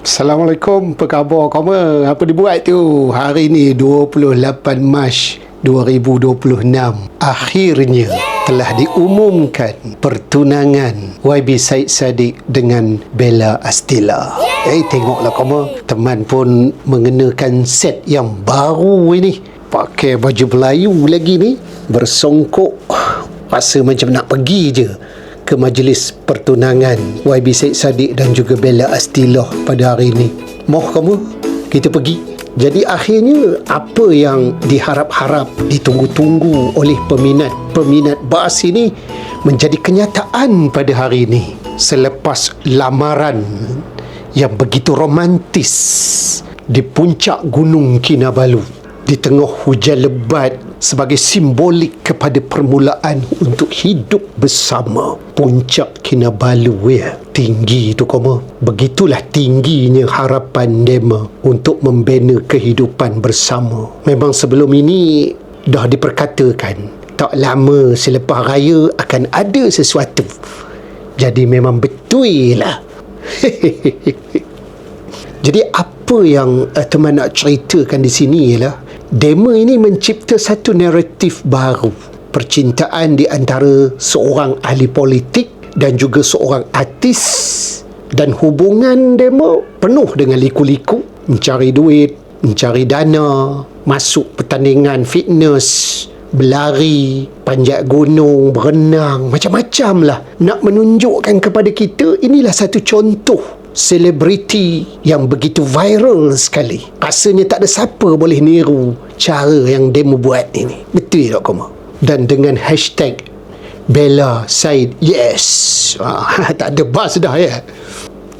Assalamualaikum, apa khabar kamu? Apa dibuat tu? Hari ni 28 Mac 2026. Akhirnya telah diumumkan pertunangan YB Syed Saddiq dengan Bella Astilla. Tengoklah kamu, teman pun mengenakan set yang baru ini. Pakai baju Melayu lagi ni, bersongkok. Rasa macam nak pergi je ke majlis pertunangan YB Syed Saddiq dan juga Bella Astilla pada hari ini. Mau kamu? Kita pergi. Jadi akhirnya apa yang diharap-harap, ditunggu-tunggu oleh peminat bas ini menjadi kenyataan pada hari ini. Selepas lamaran yang begitu romantis di puncak Gunung Kinabalu, di tengah hujan lebat sebagai simbolik kepada permulaan untuk hidup bersama. Puncak Kinabalu tinggi tu kamu. Begitulah tingginya harapan Dema untuk membina kehidupan bersama. Memang sebelum ini dah diperkatakan tak lama selepas raya akan ada sesuatu. Jadi memang betul lah. Jadi apa yang teman nak ceritakan di sini ialah Dema ini mencipta satu naratif baru, percintaan di antara seorang ahli politik dan juga seorang artis, dan hubungan Dema penuh dengan liku-liku, mencari duit, mencari dana, masuk pertandingan fitness, berlari, panjat gunung, berenang, macam-macam lah. Nak menunjukkan kepada kita inilah satu contoh selebriti yang begitu viral sekali. Rasanya tak ada siapa boleh niru cara yang Dema buat ini. Betul tak kamu? Dan dengan hashtag Bella Syed Yes, tak ada bas dah ya.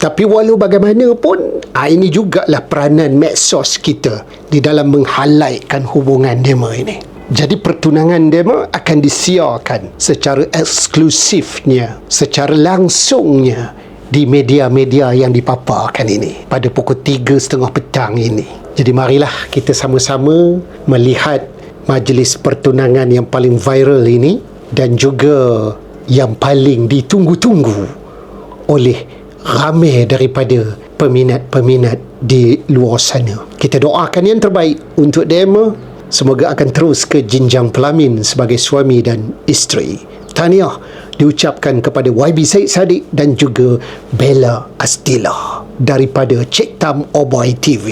Tapi walau bagaimanapun, ini jugalah peranan medsos kita di dalam meng-highlightkan hubungan Dema ini. Jadi pertunangan Dema akan disiarkan secara eksklusifnya, secara langsungnya di media-media yang dipaparkan ini pada pukul 3.30 petang ini. Jadi marilah kita sama-sama melihat majlis pertunangan yang paling viral ini dan juga yang paling ditunggu-tunggu oleh ramai daripada peminat-peminat di luar sana. Kita doakan yang terbaik untuk Dema. Semoga akan terus ke jenjang pelamin sebagai suami dan isteri. Tahniah diucapkan kepada YB Syed Saddiq dan juga Bella Astilla daripada Cik Tam Oboy TV.